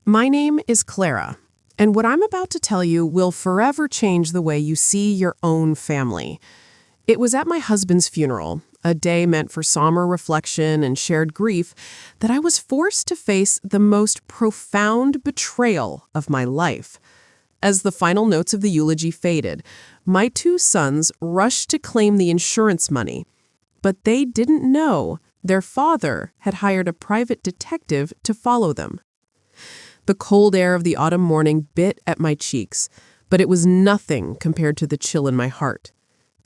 My name is Clara, and what I'm about to tell you will forever change the way you see your own family. It was at my husband's funeral, a day meant for somber reflection and shared grief, that I was forced to face the most profound betrayal of my life. As the final notes of the eulogy faded, my two sons rushed to claim the insurance money, but they didn't know their father had hired a private detective to follow them. The cold air of the autumn morning bit at my cheeks, but it was nothing compared to the chill in my heart.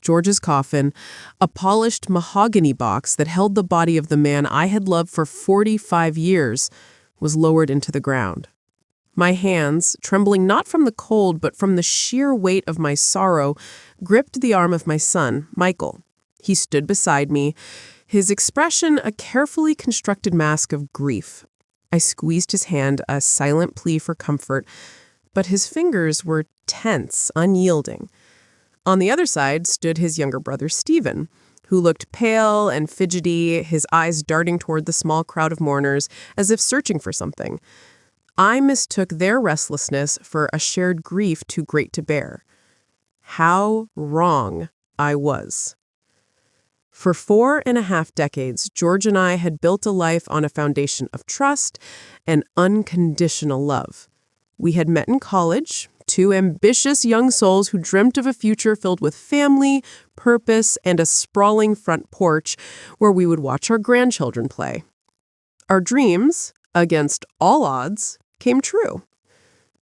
George's coffin, a polished mahogany box that held the body of the man I had loved for 45 years, was lowered into the ground. My hands, trembling not from the cold but from the sheer weight of my sorrow, gripped the arm of my son, Michael. He stood beside me, his expression a carefully constructed mask of grief. I squeezed his hand, a silent plea for comfort, but his fingers were tense, unyielding. On the other side stood his younger brother, Stephen, who looked pale and fidgety, his eyes darting toward the small crowd of mourners as if searching for something. I mistook their restlessness for a shared grief too great to bear. How wrong I was. For 4.5 decades, George and I had built a life on a foundation of trust and unconditional love. We had met in college, two ambitious young souls who dreamt of a future filled with family, purpose, and a sprawling front porch where we would watch our grandchildren play. Our dreams, against all odds, came true.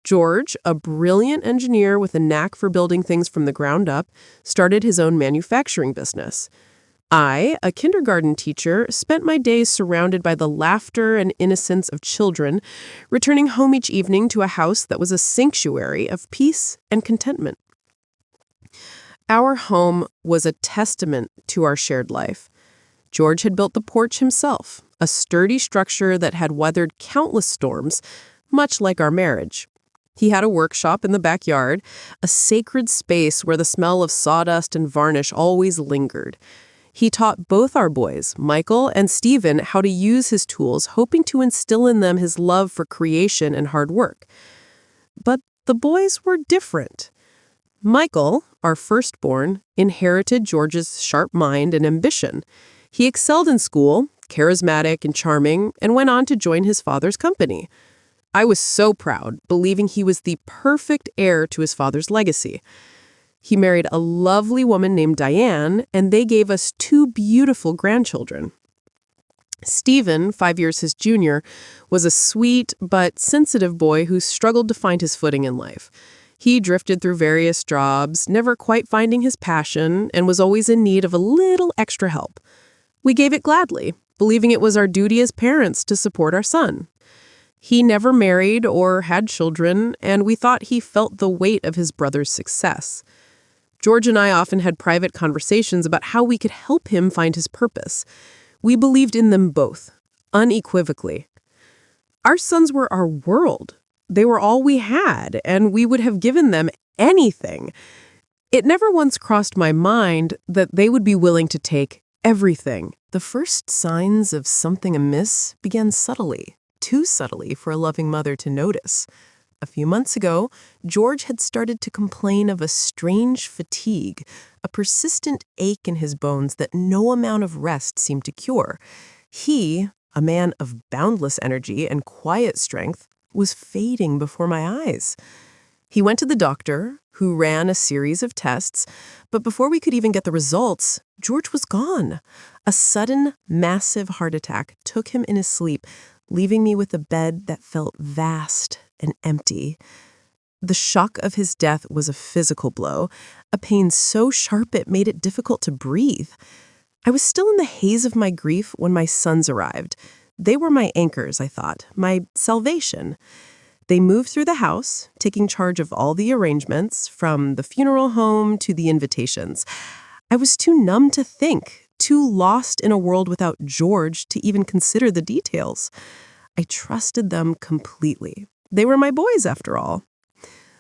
George, a brilliant engineer with a knack for building things from the ground up, started his own manufacturing business. I, a kindergarten teacher, spent my days surrounded by the laughter and innocence of children, returning home each evening to a house that was a sanctuary of peace and contentment. Our home was a testament to our shared life. George had built the porch himself, a sturdy structure that had weathered countless storms, much like our marriage. He had a workshop in the backyard, a sacred space where the smell of sawdust and varnish always lingered. He taught both our boys, Michael and Stephen, how to use his tools, hoping to instill in them his love for creation and hard work. But the boys were different. Michael, our firstborn, inherited George's sharp mind and ambition. He excelled in school, charismatic and charming, and went on to join his father's company. I was so proud, believing he was the perfect heir to his father's legacy. He married a lovely woman named Diane, and they gave us 2 beautiful grandchildren. Stephen, 5 years his junior, was a sweet but sensitive boy who struggled to find his footing in life. He drifted through various jobs, never quite finding his passion, and was always in need of a little extra help. We gave it gladly, believing it was our duty as parents to support our son. He never married or had children, and we thought he felt the weight of his brother's success. George and I often had private conversations about how we could help him find his purpose. We believed in them both, unequivocally. Our sons were our world. They were all we had, and we would have given them anything. It never once crossed my mind that they would be willing to take everything. The first signs of something amiss began subtly, too subtly for a loving mother to notice. A few months ago, George had started to complain of a strange fatigue, a persistent ache in his bones that no amount of rest seemed to cure. He, a man of boundless energy and quiet strength, was fading before my eyes. He went to the doctor, who ran a series of tests, but before we could even get the results, George was gone. A sudden, massive heart attack took him in his sleep, leaving me with a bed that felt vast and empty. The shock of his death was a physical blow, a pain so sharp it made it difficult to breathe. I was still in the haze of my grief when my sons arrived. They were my anchors, I thought, my salvation. They moved through the house, taking charge of all the arrangements, from the funeral home to the invitations. I was too numb to think, too lost in a world without George to even consider the details. I trusted them completely. They were my boys, after all.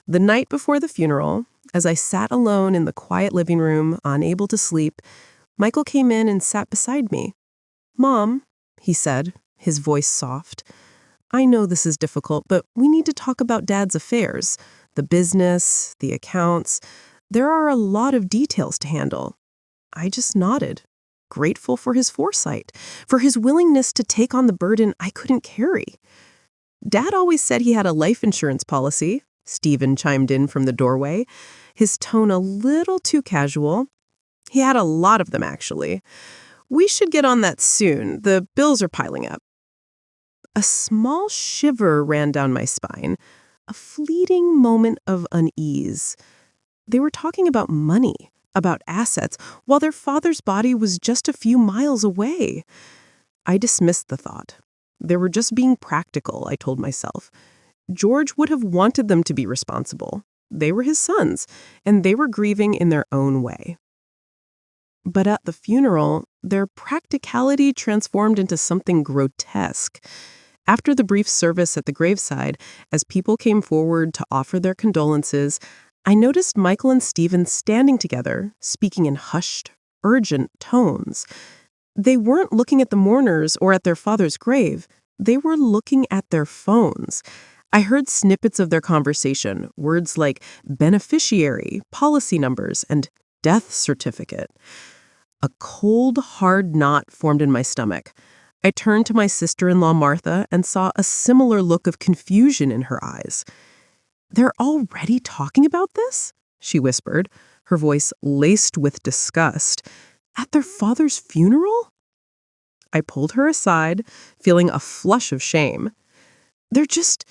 The night before the funeral, as I sat alone in the quiet living room, unable to sleep, Michael came in and sat beside me. "Mom," he said, his voice soft, I know this is difficult, but we need to talk about Dad's affairs. The business, the accounts. There are a lot of details to handle. I just nodded, grateful for his foresight, for his willingness to take on the burden I couldn't carry. Dad always said he had a life insurance policy, Stephen chimed in from the doorway, his tone a little too casual. He had a lot of them, actually. We should get on that soon. The bills are piling up. A small shiver ran down my spine, a fleeting moment of unease. They were talking about money, about assets, while their father's body was just a few miles away. I dismissed the thought. They were just being practical, I told myself. George would have wanted them to be responsible. They were his sons, and they were grieving in their own way. But at the funeral, their practicality transformed into something grotesque. After the brief service at the graveside, as people came forward to offer their condolences, I noticed Michael and Stephen standing together, speaking in hushed, urgent tones. They weren't looking at the mourners or at their father's grave. They were looking at their phones. I heard snippets of their conversation, words like beneficiary, policy numbers, and death certificate. A cold, hard knot formed in my stomach. I turned to my sister-in-law, Martha, and saw a similar look of confusion in her eyes. "They're already talking about this?" she whispered, her voice laced with disgust. "At their father's funeral?" I pulled her aside, feeling a flush of shame. They're just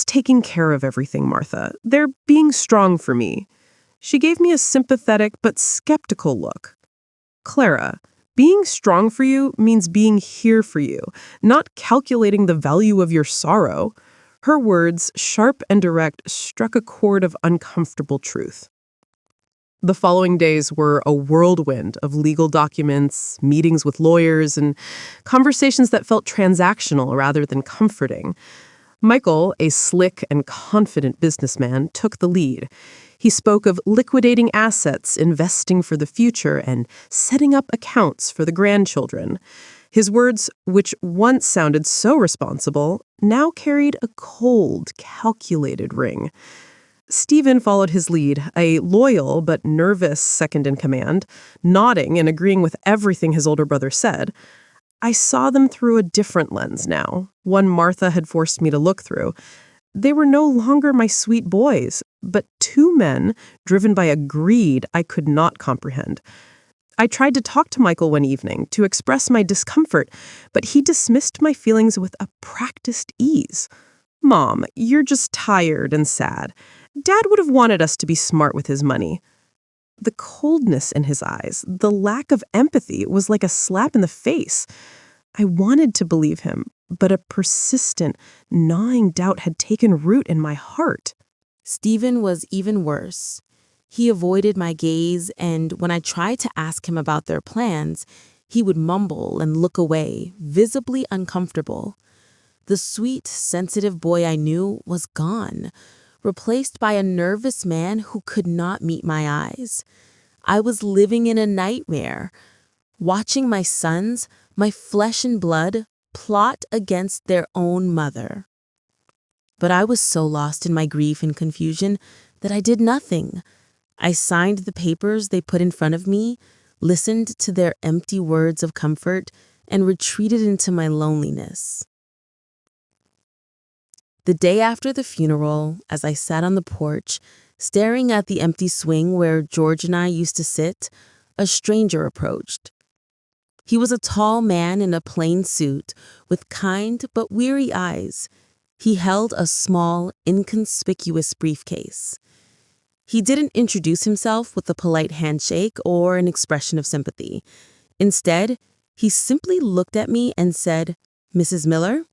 taking care of everything, Martha. They're being strong for me." She gave me a sympathetic but skeptical look. "Clara, being strong for you means being here for you, not calculating the value of your sorrow." Her words, sharp and direct, struck a chord of uncomfortable truth. The following days were a whirlwind of legal documents, meetings with lawyers, and conversations that felt transactional rather than comforting. Michael, a slick and confident businessman, took the lead. He spoke of liquidating assets, investing for the future, and setting up accounts for the grandchildren. His words, which once sounded so responsible, now carried a cold, calculated ring. Stephen followed his lead, a loyal but nervous second-in-command, nodding and agreeing with everything his older brother said. I saw them through a different lens now, one Martha had forced me to look through. They were no longer my sweet boys, but two men driven by a greed I could not comprehend. I tried to talk to Michael one evening to express my discomfort, but he dismissed my feelings with a practiced ease. "Mom, you're just tired and sad. Dad would have wanted us to be smart with his money." The coldness in his eyes, the lack of empathy, was like a slap in the face. I wanted to believe him, but a persistent, gnawing doubt had taken root in my heart. Stephen was even worse. He avoided my gaze, and when I tried to ask him about their plans, he would mumble and look away, visibly uncomfortable. The sweet, sensitive boy I knew was gone, replaced by a nervous man who could not meet my eyes. I was living in a nightmare, watching my sons, my flesh and blood, plot against their own mother. But I was so lost in my grief and confusion that I did nothing. I signed the papers they put in front of me, listened to their empty words of comfort, and retreated into my loneliness. The day after the funeral, as I sat on the porch, staring at the empty swing where George and I used to sit, a stranger approached. He was a tall man in a plain suit, with kind but weary eyes. He held a small, inconspicuous briefcase. He didn't introduce himself with a polite handshake or an expression of sympathy. Instead, he simply looked at me and said, "Mrs. Miller?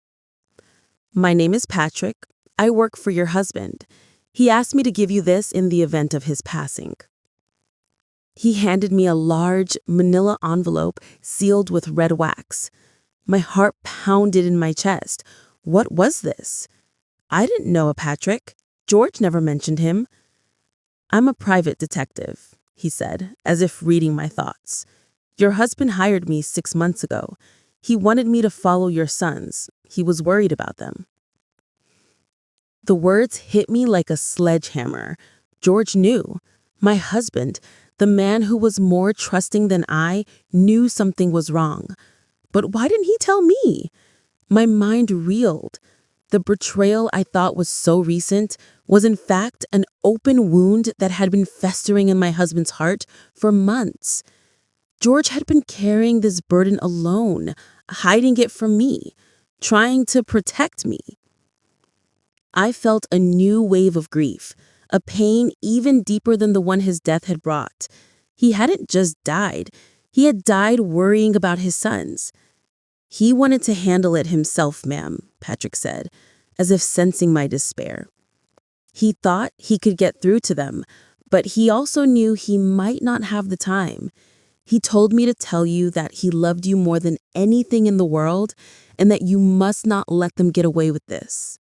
My name is Patrick. I work for your husband. He asked me to give you this in the event of his passing." He handed me a large manila envelope sealed with red wax. My heart pounded in my chest. What was this? I didn't know a Patrick. George never mentioned him. "I'm a private detective," he said, as if reading my thoughts. "Your husband hired me 6 months ago. He wanted me to follow your sons. He was worried about them. The words hit me like a sledgehammer. George knew. My husband, the man who was more trusting than I, knew something was wrong. But why didn't he tell me? My mind reeled. The betrayal I thought was so recent was in fact an open wound that had been festering in my husband's heart for months. George had been carrying this burden alone, hiding it from me, trying to protect me. I felt a new wave of grief, a pain even deeper than the one his death had brought. He hadn't just died. He had died worrying about his sons. He wanted to handle it himself, ma'am, Patrick said, as if sensing my despair. He thought he could get through to them, but he also knew he might not have the time. He told me to tell you that he loved you more than anything in the world and that you must not let them get away with this.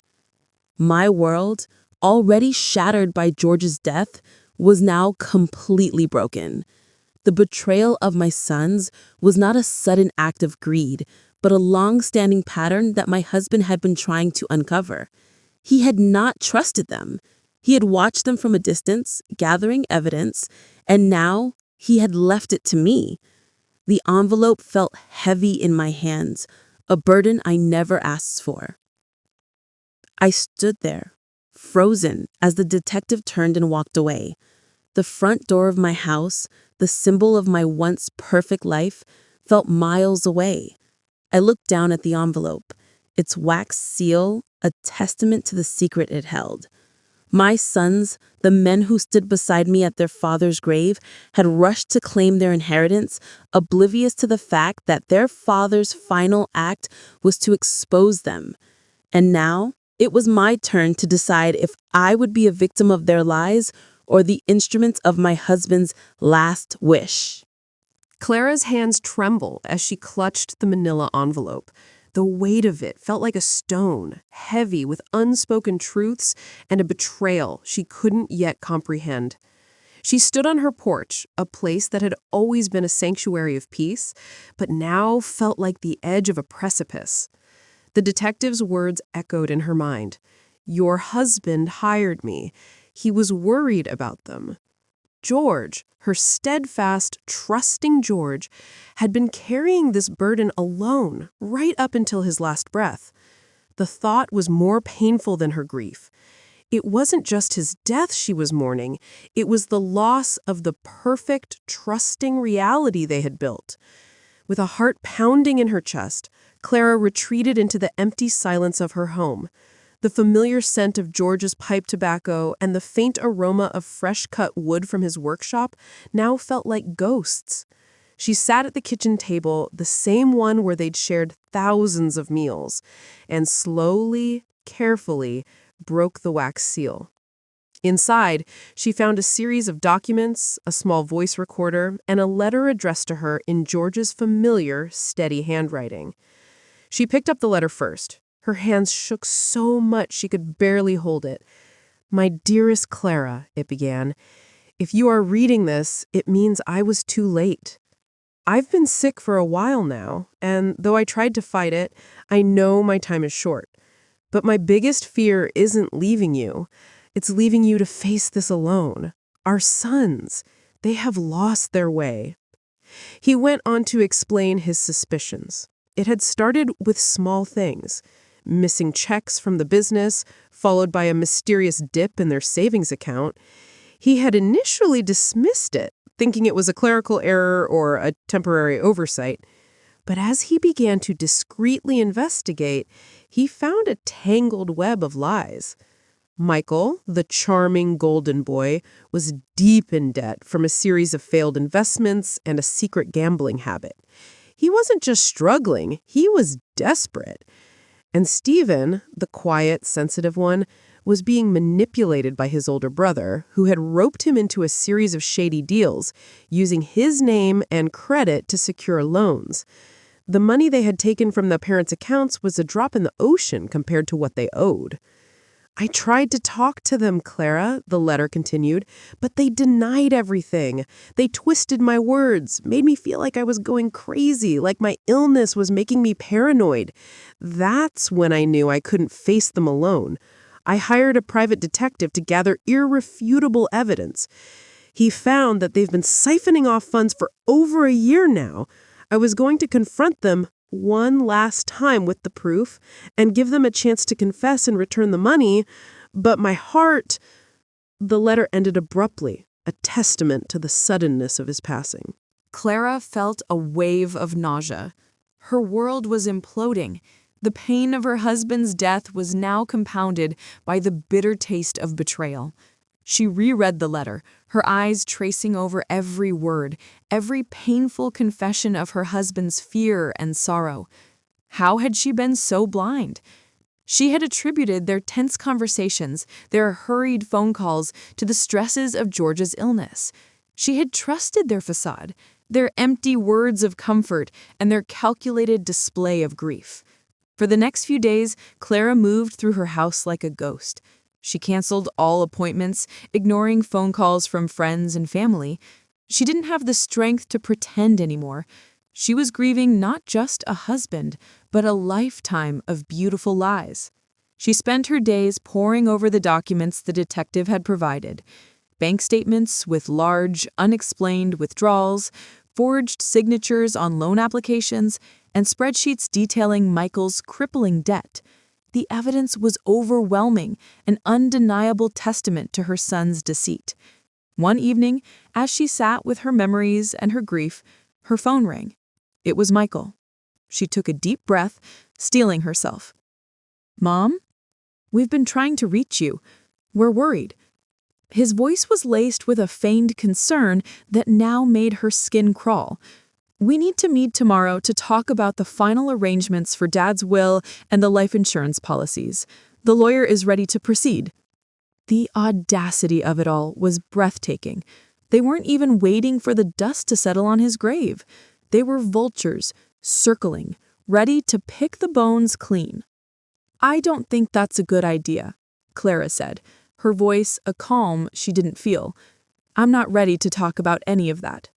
My world, already shattered by George's death, was now completely broken. The betrayal of my sons was not a sudden act of greed, but a long-standing pattern that my husband had been trying to uncover. He had not trusted them. He had watched them from a distance, gathering evidence, and now he had left it to me. The envelope felt heavy in my hands, a burden I never asked for. I stood there, frozen, as the detective turned and walked away. The front door of my house, the symbol of my once perfect life, felt miles away. I looked down at the envelope, its wax seal, a testament to the secret it held. My sons, the men who stood beside me at their father's grave, had rushed to claim their inheritance, oblivious to the fact that their father's final act was to expose them. And now, it was my turn to decide if I would be a victim of their lies or the instrument of my husband's last wish. Clara's hands trembled as she clutched the manila envelope. The weight of it felt like a stone, heavy with unspoken truths and a betrayal she couldn't yet comprehend. She stood on her porch, a place that had always been a sanctuary of peace, but now felt like the edge of a precipice. The detective's words echoed in her mind. Your husband hired me. He was worried about them. George, her steadfast, trusting George, had been carrying this burden alone right up until his last breath. The thought was more painful than her grief. It wasn't just his death she was mourning. It was the loss of the perfect, trusting reality they had built. With a heart pounding in her chest, Clara retreated into the empty silence of her home. The familiar scent of George's pipe tobacco and the faint aroma of fresh-cut wood from his workshop now felt like ghosts. She sat at the kitchen table, the same one where they'd shared thousands of meals, and slowly, carefully, broke the wax seal. Inside, she found a series of documents, a small voice recorder, and a letter addressed to her in George's familiar, steady handwriting. She picked up the letter first. Her hands shook so much she could barely hold it. My dearest Clara, it began, if you are reading this, it means I was too late. I've been sick for a while now, and though I tried to fight it, I know my time is short. But my biggest fear isn't leaving you. It's leaving you to face this alone. Our sons, they have lost their way. He went on to explain his suspicions. It had started with small things. Missing checks from the business, followed by a mysterious dip in their savings account. He had initially dismissed it, thinking it was a clerical error or a temporary oversight. But as he began to discreetly investigate, he found a tangled web of lies. Michael, the charming golden boy, was deep in debt from a series of failed investments and a secret gambling habit. He wasn't just struggling, he was desperate. And Stephen, the quiet, sensitive one, was being manipulated by his older brother, who had roped him into a series of shady deals, using his name and credit to secure loans. The money they had taken from the parents' accounts was a drop in the ocean compared to what they owed. I tried to talk to them, Clara, the letter continued, but they denied everything. They twisted my words, made me feel like I was going crazy, like my illness was making me paranoid. That's when I knew I couldn't face them alone. I hired a private detective to gather irrefutable evidence. He found that they've been siphoning off funds for over a year now. I was going to confront them one last time with the proof and give them a chance to confess and return the money, but my heart... The letter ended abruptly, a testament to the suddenness of his passing. Clara felt a wave of nausea. Her world was imploding. The pain of her husband's death was now compounded by the bitter taste of betrayal. She reread the letter, her eyes tracing over every word, every painful confession of her husband's fear and sorrow. How had she been so blind? She had attributed their tense conversations, their hurried phone calls, to the stresses of George's illness. She had trusted their facade, their empty words of comfort, and their calculated display of grief. For the next few days, Clara moved through her house like a ghost. She canceled all appointments, ignoring phone calls from friends and family. She didn't have the strength to pretend anymore. She was grieving not just a husband, but a lifetime of beautiful lies. She spent her days poring over the documents the detective had provided. Bank statements with large, unexplained withdrawals, forged signatures on loan applications, and spreadsheets detailing Michael's crippling debt. The evidence was overwhelming, an undeniable testament to her son's deceit. One evening, as she sat with her memories and her grief, her phone rang. It was Michael. She took a deep breath, steeling herself. "Mom? We've been trying to reach you. We're worried." His voice was laced with a feigned concern that now made her skin crawl. "We need to meet tomorrow to talk about the final arrangements for Dad's will and the life insurance policies. The lawyer is ready to proceed." The audacity of it all was breathtaking. They weren't even waiting for the dust to settle on his grave. They were vultures, circling, ready to pick the bones clean. "I don't think that's a good idea," Clara said, her voice a calm she didn't feel. "I'm not ready to talk about any of that."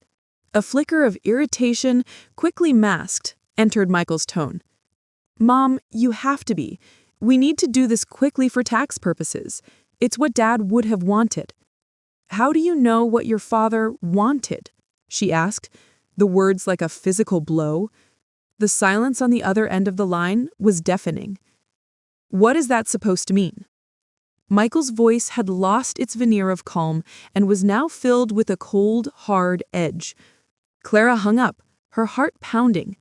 A flicker of irritation, quickly masked, entered Michael's tone. "Mom, you have to be. We need to do this quickly for tax purposes. It's what Dad would have wanted." "How do you know what your father wanted?" she asked, the words like a physical blow. The silence on the other end of the line was deafening. "What is that supposed to mean?" Michael's voice had lost its veneer of calm and was now filled with a cold, hard edge. Clara hung up, her heart pounding.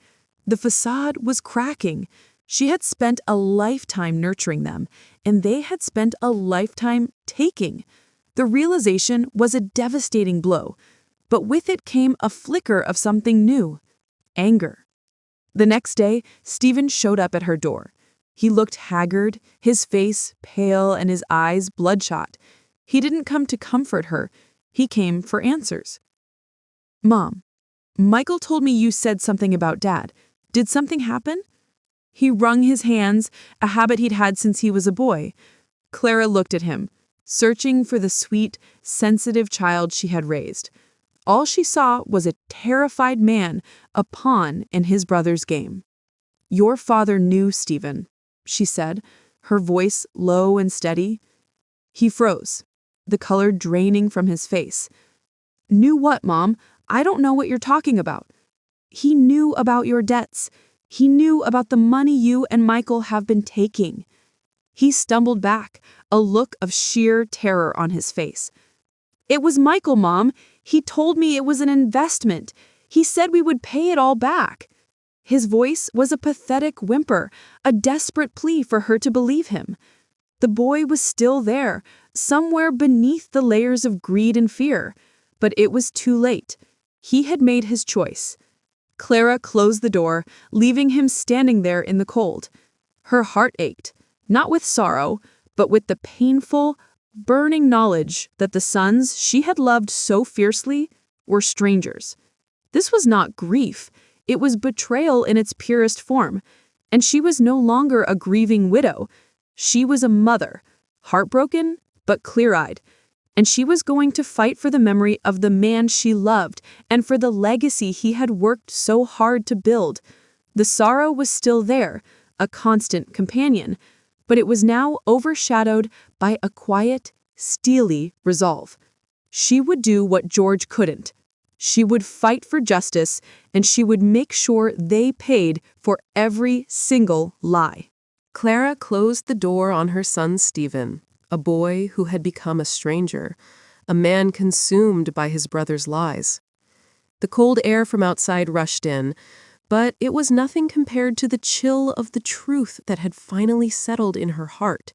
The facade was cracking. She had spent a lifetime nurturing them, and they had spent a lifetime taking. The realization was a devastating blow, but with it came a flicker of something new: anger. The next day, Stephen showed up at her door. He looked haggard, his face pale and his eyes bloodshot. He didn't come to comfort her. He came for answers. "Mom, Michael told me you said something about Dad. Did something happen?" He wrung his hands, a habit he'd had since he was a boy. Clara looked at him, searching for the sweet, sensitive child she had raised. All she saw was a terrified man, a pawn in his brother's game. "Your father knew Stephen," she said, her voice low and steady. He froze, the color draining from his face. "Knew what, Mom? I don't know what you're talking about." "He knew about your debts. He knew about the money you and Michael have been taking." He stumbled back, a look of sheer terror on his face. "It was Michael, Mom. He told me it was an investment. He said we would pay it all back." His voice was a pathetic whimper, a desperate plea for her to believe him. The boy was still there, somewhere beneath the layers of greed and fear, but it was too late. He had made his choice. Clara closed the door, leaving him standing there in the cold. Her heart ached, not with sorrow, but with the painful, burning knowledge that the sons she had loved so fiercely were strangers. This was not grief. It was betrayal in its purest form, and she was no longer a grieving widow. She was a mother, heartbroken but clear-eyed. And she was going to fight for the memory of the man she loved and for the legacy he had worked so hard to build. The sorrow was still there, a constant companion, but it was now overshadowed by a quiet, steely resolve. She would do what George couldn't. She would fight for justice, and she would make sure they paid for every single lie. Clara closed the door on her son Stephen, a boy who had become a stranger, a man consumed by his brother's lies. The cold air from outside rushed in, but it was nothing compared to the chill of the truth that had finally settled in her heart.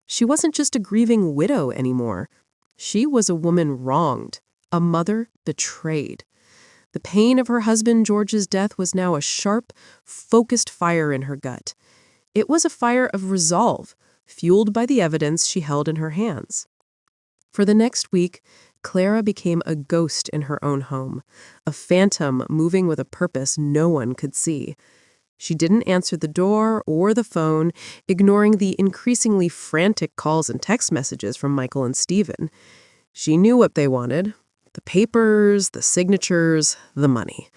She wasn't just a grieving widow anymore. She was a woman wronged, a mother betrayed. The pain of her husband George's death was now a sharp, focused fire in her gut. It was a fire of resolve, fueled by the evidence she held in her hands. For the next week, Clara became a ghost in her own home, a phantom moving with a purpose no one could see. She didn't answer the door or the phone, ignoring the increasingly frantic calls and text messages from Michael and Stephen. She knew what they wanted: the papers, the signatures, the money.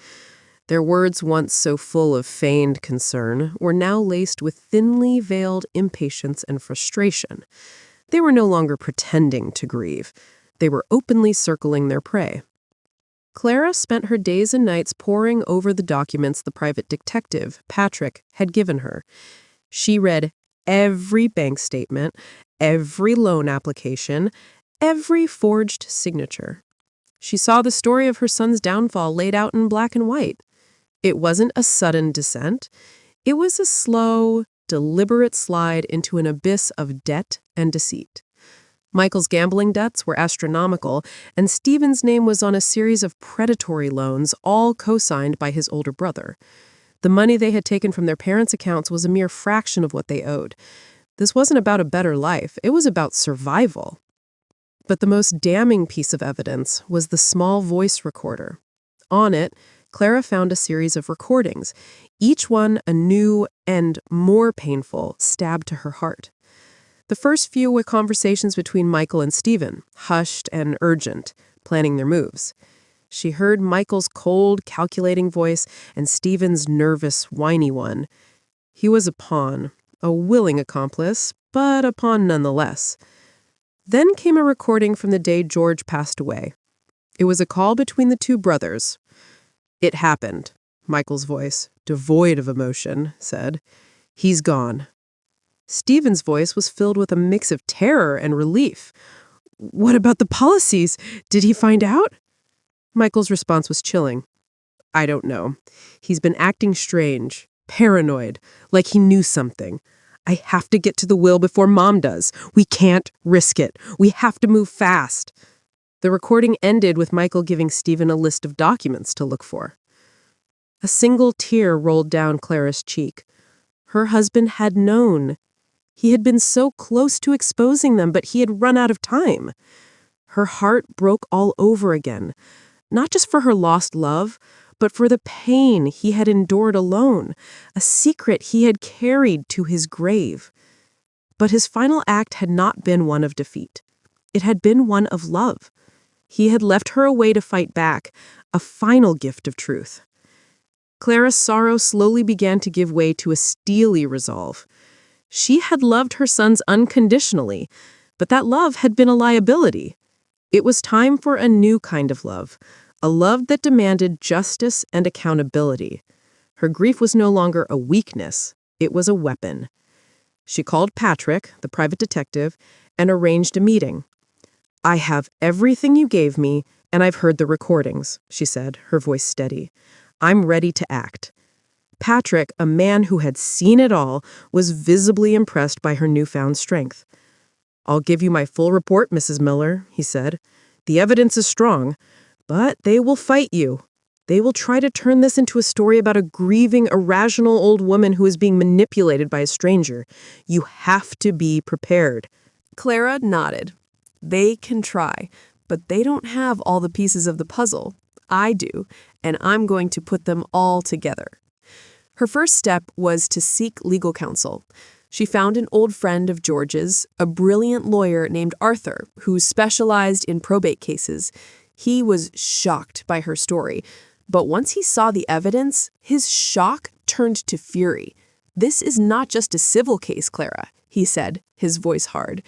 Their words, once so full of feigned concern, were now laced with thinly veiled impatience and frustration. They were no longer pretending to grieve. They were openly circling their prey. Clara spent her days and nights poring over the documents the private detective, Patrick, had given her. She read every bank statement, every loan application, every forged signature. She saw the story of her son's downfall laid out in black and white. It wasn't a sudden descent. It was a slow, deliberate slide into an abyss of debt and deceit. Michael's gambling debts were astronomical, and Stephen's name was on a series of predatory loans, all co-signed by his older brother. The money they had taken from their parents' accounts was a mere fraction of what they owed. This wasn't about a better life. It was about survival. But the most damning piece of evidence was the small voice recorder. On it, Clara found a series of recordings, each one a new and more painful stab to her heart. The first few were conversations between Michael and Stephen, hushed and urgent, planning their moves. She heard Michael's cold, calculating voice and Stephen's nervous, whiny one. He was a pawn, a willing accomplice, but a pawn nonetheless. Then came a recording from the day George passed away. It was a call between the two brothers. "It happened," Michael's voice, devoid of emotion, said. "He's gone." Stephen's voice was filled with a mix of terror and relief. "What about the policies? Did he find out?" Michael's response was chilling. "I don't know. He's been acting strange, paranoid, like he knew something. I have to get to the will before Mom does. We can't risk it. We have to move fast." The recording ended with Michael giving Stephen a list of documents to look for. A single tear rolled down Clara's cheek. Her husband had known. He had been so close to exposing them, but he had run out of time. Her heart broke all over again, not just for her lost love, but for the pain he had endured alone, a secret he had carried to his grave. But his final act had not been one of defeat. It had been one of love. He had left her a way to fight back, a final gift of truth. Clara's sorrow slowly began to give way to a steely resolve. She had loved her sons unconditionally, but that love had been a liability. It was time for a new kind of love, a love that demanded justice and accountability. Her grief was no longer a weakness, it was a weapon. She called Patrick, the private detective, and arranged a meeting. "I have everything you gave me, and I've heard the recordings," she said, her voice steady. "I'm ready to act." Patrick, a man who had seen it all, was visibly impressed by her newfound strength. "I'll give you my full report, Mrs. Miller," he said. "The evidence is strong, but they will fight you. They will try to turn this into a story about a grieving, irrational old woman who is being manipulated by a stranger. You have to be prepared." Clara nodded. They can try, but they don't have all the pieces of the puzzle. I do, and I'm going to put them all together. Her first step was to seek legal counsel. She found an old friend of George's, a brilliant lawyer named Arthur, who specialized in probate cases. He was shocked by her story, but once he saw the evidence, his shock turned to fury. "This is not just a civil case, Clara," he said, his voice hard.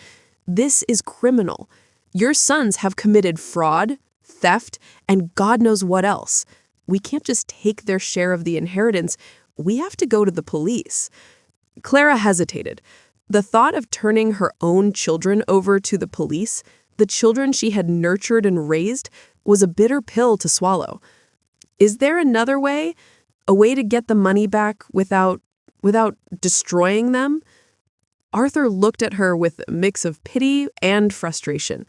"This is criminal. Your sons have committed fraud, theft, and God knows what else. We can't just take their share of the inheritance. We have to go to the police." Clara hesitated. The thought of turning her own children over to the police, the children she had nurtured and raised, was a bitter pill to swallow. Is there another way? A way to get the money back without destroying them? Arthur looked at her with a mix of pity and frustration.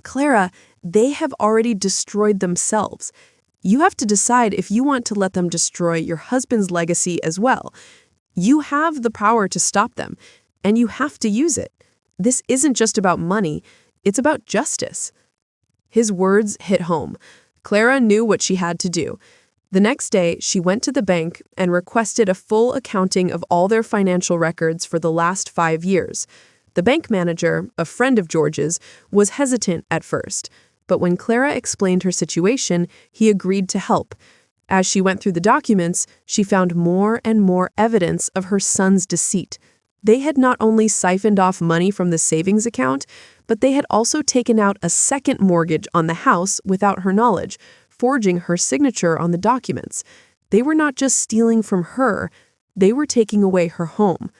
"Clara, they have already destroyed themselves. You have to decide if you want to let them destroy your husband's legacy as well. You have the power to stop them, and you have to use it. This isn't just about money, it's about justice." His words hit home. Clara knew what she had to do. The next day, she went to the bank and requested a full accounting of all their financial records for the last 5 years. The bank manager, a friend of George's, was hesitant at first, but when Clara explained her situation, he agreed to help. As she went through the documents, she found more and more evidence of her son's deceit. They had not only siphoned off money from the savings account, but they had also taken out a second mortgage on the house without her knowledge, forging her signature on the documents. They were not just stealing from her, they were taking away her home.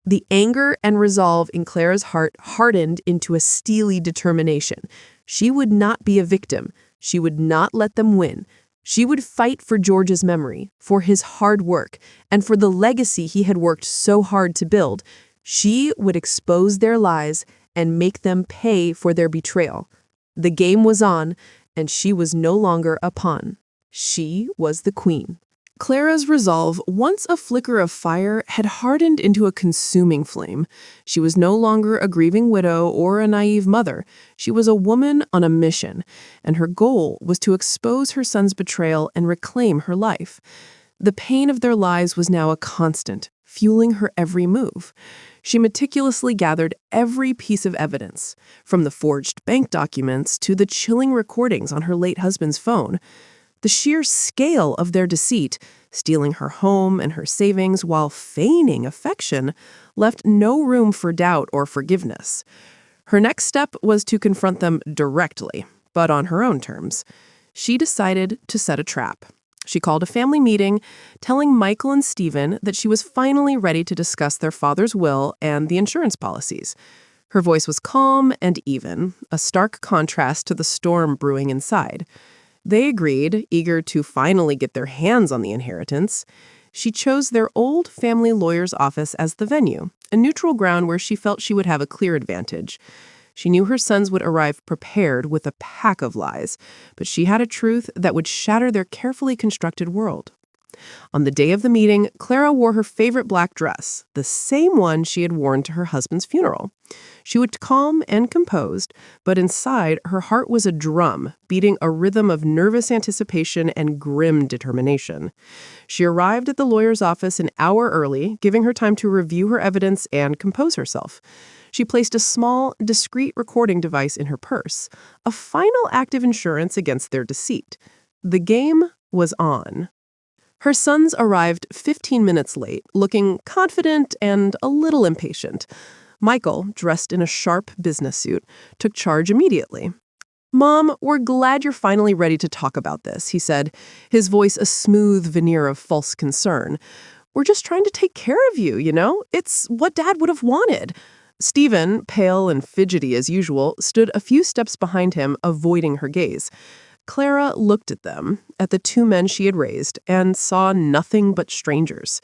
The anger and resolve in Clara's heart hardened into a steely determination. She would not be a victim. She would not let them win. She would fight for George's memory, for his hard work, and for the legacy he had worked so hard to build. She would expose their lies and make them pay for their betrayal. The game was on, and she was no longer a pawn. She was the queen. Clara's resolve, once a flicker of fire, had hardened into a consuming flame. She was no longer a grieving widow or a naive mother. She was a woman on a mission, and her goal was to expose her son's betrayal and reclaim her life. The pain of their lives was now a constant, fueling her every move. She meticulously gathered every piece of evidence, from the forged bank documents to the chilling recordings on her late husband's phone. The sheer scale of their deceit, stealing her home and her savings while feigning affection, left no room for doubt or forgiveness. Her next step was to confront them directly, but on her own terms. She decided to set a trap. She called a family meeting, telling Michael and Stephen that she was finally ready to discuss their father's will and the insurance policies. Her voice was calm and even, a stark contrast to the storm brewing inside. They agreed, eager to finally get their hands on the inheritance. She chose their old family lawyer's office as the venue, a neutral ground where she felt she would have a clear advantage. She knew her sons would arrive prepared with a pack of lies, but she had a truth that would shatter their carefully constructed world. On the day of the meeting, Clara wore her favorite black dress, the same one she had worn to her husband's funeral. She looked calm and composed, but inside her heart was a drum, beating a rhythm of nervous anticipation and grim determination. She arrived at the lawyer's office an hour early, giving her time to review her evidence and compose herself. She placed a small, discreet recording device in her purse, a final act of insurance against their deceit. The game was on. Her sons arrived 15 minutes late, looking confident and a little impatient. Michael, dressed in a sharp business suit, took charge immediately. "Mom, we're glad you're finally ready to talk about this," he said, his voice a smooth veneer of false concern. "We're just trying to take care of you, you know? It's what Dad would have wanted." Stephen, pale and fidgety as usual, stood a few steps behind him, avoiding her gaze. Clara looked at them, at the two men she had raised, and saw nothing but strangers.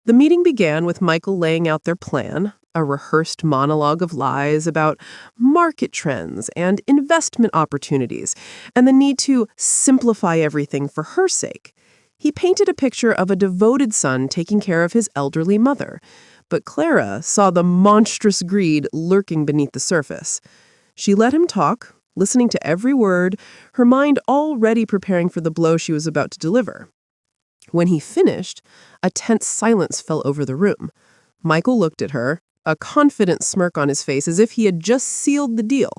The meeting began with Michael laying out their plan, a rehearsed monologue of lies about market trends and investment opportunities, and the need to simplify everything for her sake. He painted a picture of a devoted son taking care of his elderly mother, but Clara saw the monstrous greed lurking beneath the surface. She let him talk, listening to every word, her mind already preparing for the blow she was about to deliver. When he finished, a tense silence fell over the room. Michael looked at her, a confident smirk on his face as if he had just sealed the deal.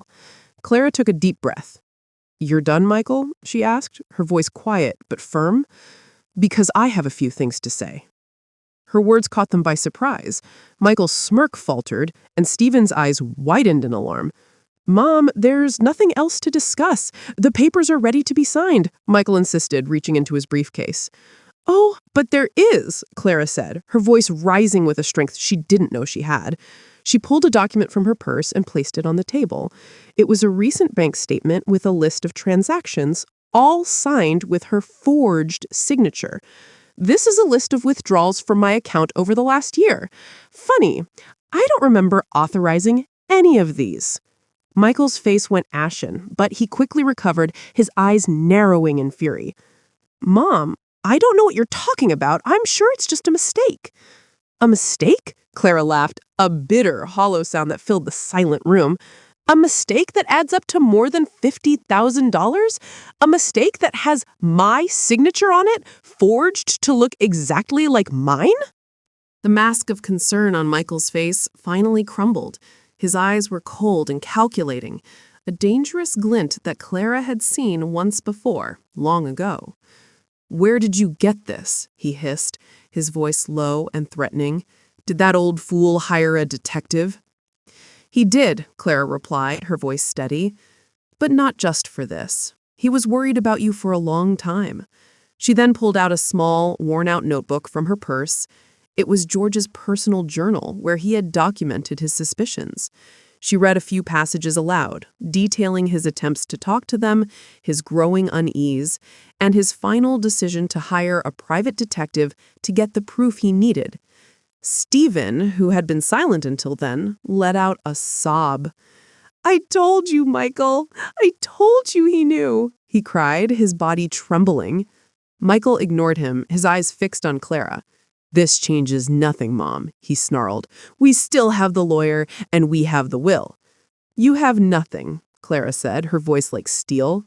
Clara took a deep breath. "You're done, Michael?" she asked, her voice quiet but firm. "Because I have a few things to say." Her words caught them by surprise. Michael's smirk faltered, and Stephen's eyes widened in alarm. "Mom, there's nothing else to discuss. The papers are ready to be signed," Michael insisted, reaching into his briefcase. "Oh, but there is," Clara said, her voice rising with a strength she didn't know she had. She pulled a document from her purse and placed it on the table. It was a recent bank statement with a list of transactions, all signed with her forged signature. "This is a list of withdrawals from my account over the last year. Funny, I don't remember authorizing any of these." Michael's face went ashen, but he quickly recovered, his eyes narrowing in fury. "Mom, I don't know what you're talking about. I'm sure it's just a mistake." "A mistake?" Clara laughed, a bitter, hollow sound that filled the silent room. "A mistake that adds up to more than $50,000? A mistake that has my signature on it, forged to look exactly like mine?" The mask of concern on Michael's face finally crumbled. His eyes were cold and calculating, a dangerous glint that Clara had seen once before, long ago. "Where did you get this?" he hissed, his voice low and threatening. "Did that old fool hire a detective?" "He did," Clara replied, her voice steady. "But not just for this. He was worried about you for a long time." She then pulled out a small, worn-out notebook from her purse. It was George's personal journal, where he had documented his suspicions. She read a few passages aloud, detailing his attempts to talk to them, his growing unease, and his final decision to hire a private detective to get the proof he needed. Stephen, who had been silent until then, let out a sob. "I told you, Michael! I told you he knew!" he cried, his body trembling. Michael ignored him, his eyes fixed on Clara. "This changes nothing, Mom," he snarled. "We still have the lawyer, and we have the will." "You have nothing," Clara said, her voice like steel.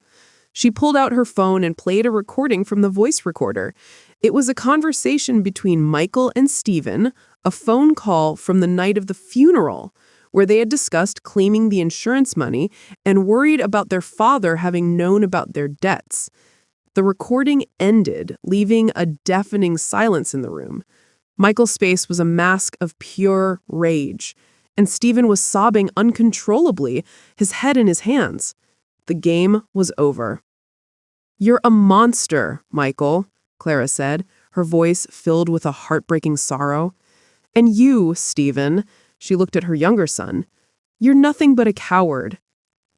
She pulled out her phone and played a recording from the voice recorder. It was a conversation between Michael and Stephen, a phone call from the night of the funeral, where they had discussed claiming the insurance money and worried about their father having known about their debts. The recording ended, leaving a deafening silence in the room. Michael's face was a mask of pure rage, and Stephen was sobbing uncontrollably, his head in his hands. The game was over. "You're a monster, Michael," Clara said, her voice filled with a heartbreaking sorrow. "And you, Stephen," she looked at her younger son, "you're nothing but a coward.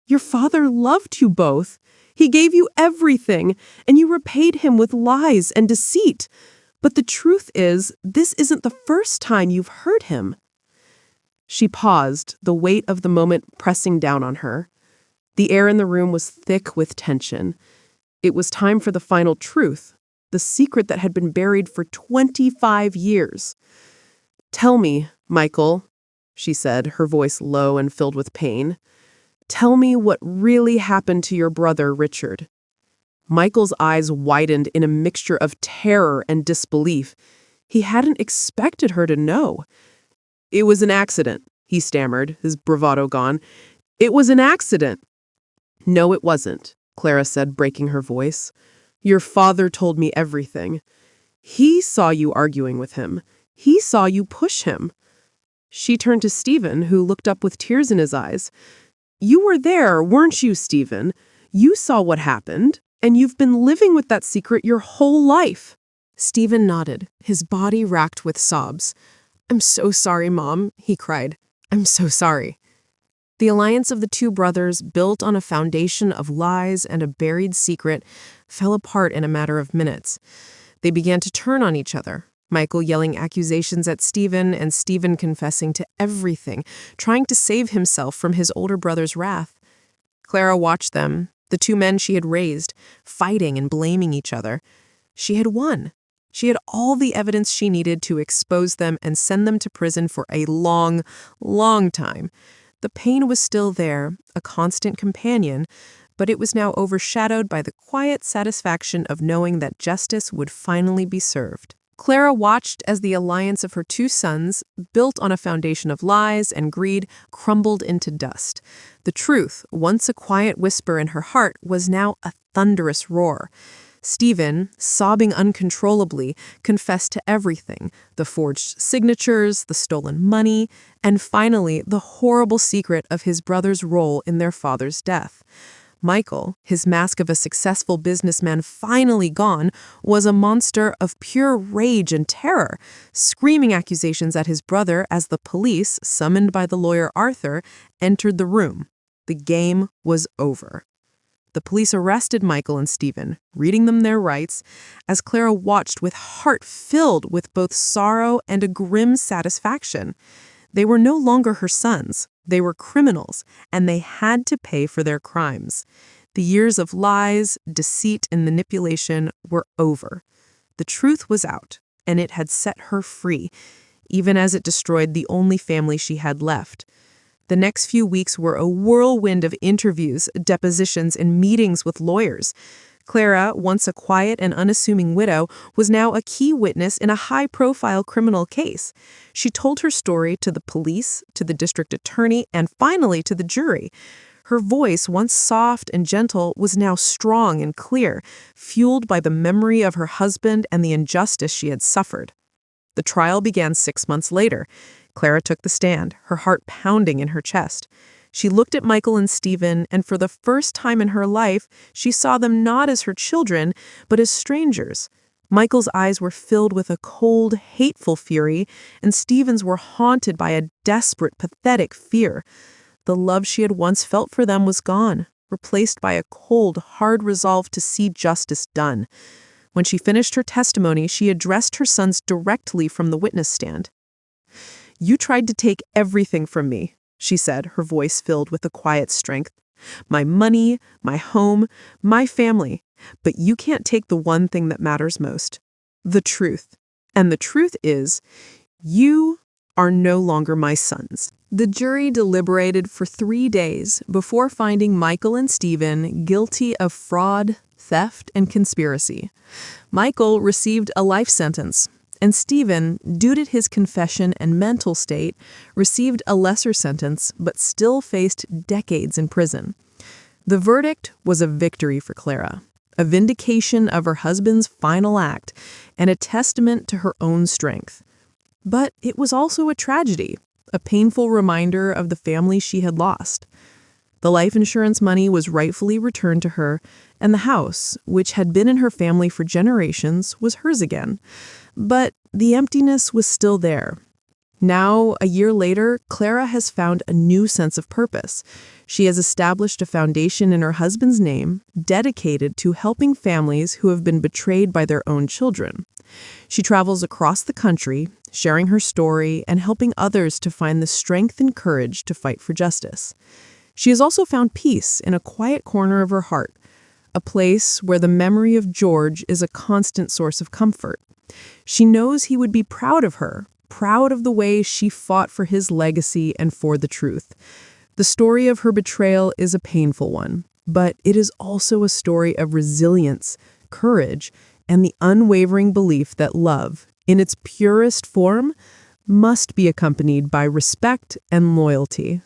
Your father loved you both. He gave you everything, and you repaid him with lies and deceit. But the truth is, this isn't the first time you've hurt him." She paused, the weight of the moment pressing down on her. The air in the room was thick with tension. It was time for the final truth, the secret that had been buried for 25 years. "Tell me, Michael," she said, her voice low and filled with pain. "Tell me what really happened to your brother, Richard." Michael's eyes widened in a mixture of terror and disbelief. He hadn't expected her to know. "It was an accident," he stammered, his bravado gone. "It was an accident." "No, it wasn't," Clara said, breaking her voice. "Your father told me everything. He saw you arguing with him. He saw you push him." She turned to Stephen, who looked up with tears in his eyes. "You were there, weren't you, Stephen? You saw what happened, and you've been living with that secret your whole life." Stephen nodded, his body racked with sobs. "I'm so sorry, Mom," he cried. "I'm so sorry." The alliance of the two brothers, built on a foundation of lies and a buried secret, fell apart in a matter of minutes. They began to turn on each other, Michael yelling accusations at Stephen and Stephen confessing to everything, trying to save himself from his older brother's wrath. Clara watched them, the two men she had raised, fighting and blaming each other. She had won. She had all the evidence she needed to expose them and send them to prison for a long, long time. The pain was still there, a constant companion, but it was now overshadowed by the quiet satisfaction of knowing that justice would finally be served. Clara watched as the alliance of her two sons, built on a foundation of lies and greed, crumbled into dust. The truth, once a quiet whisper in her heart, was now a thunderous roar. Stephen, sobbing uncontrollably, confessed to everything: the forged signatures, the stolen money, and finally the horrible secret of his brother's role in their father's death. Michael, his mask of a successful businessman finally gone, was a monster of pure rage and terror, screaming accusations at his brother as the police, summoned by the lawyer Arthur, entered the room. The game was over. The police arrested Michael and Stephen, reading them their rights, as Clara watched with heart filled with both sorrow and a grim satisfaction. They were no longer her sons. They were criminals, and they had to pay for their crimes. The years of lies, deceit, and manipulation were over. The truth was out, and it had set her free, even as it destroyed the only family she had left. The next few weeks were a whirlwind of interviews, depositions, and meetings with lawyers. Clara, once a quiet and unassuming widow, was now a key witness in a high-profile criminal case. She told her story to the police, to the district attorney, and finally to the jury. Her voice, once soft and gentle, was now strong and clear, fueled by the memory of her husband and the injustice she had suffered. The trial began 6 months later. Clara took the stand, her heart pounding in her chest. She looked at Michael and Stephen, and for the first time in her life, she saw them not as her children, but as strangers. Michael's eyes were filled with a cold, hateful fury, and Stephen's were haunted by a desperate, pathetic fear. The love she had once felt for them was gone, replaced by a cold, hard resolve to see justice done. When she finished her testimony, she addressed her sons directly from the witness stand. "You tried to take everything from me," she said, her voice filled with a quiet strength. "My money, my home, my family. But you can't take the one thing that matters most: the truth. And the truth is, you are no longer my sons." The jury deliberated for 3 days before finding Michael and Stephen guilty of fraud, theft, and conspiracy. Michael received a life sentence, and Stephen, due to his confession and mental state, received a lesser sentence but still faced decades in prison. The verdict was a victory for Clara, a vindication of her husband's final act, and a testament to her own strength. But it was also a tragedy, a painful reminder of the family she had lost. The life insurance money was rightfully returned to her, and the house, which had been in her family for generations, was hers again. But the emptiness was still there. Now, a year later, Clara has found a new sense of purpose. She has established a foundation in her husband's name, dedicated to helping families who have been betrayed by their own children. She travels across the country, sharing her story and helping others to find the strength and courage to fight for justice. She has also found peace in a quiet corner of her heart, a place where the memory of George is a constant source of comfort. She knows he would be proud of her, proud of the way she fought for his legacy and for the truth. The story of her betrayal is a painful one, but it is also a story of resilience, courage, and the unwavering belief that love, in its purest form, must be accompanied by respect and loyalty.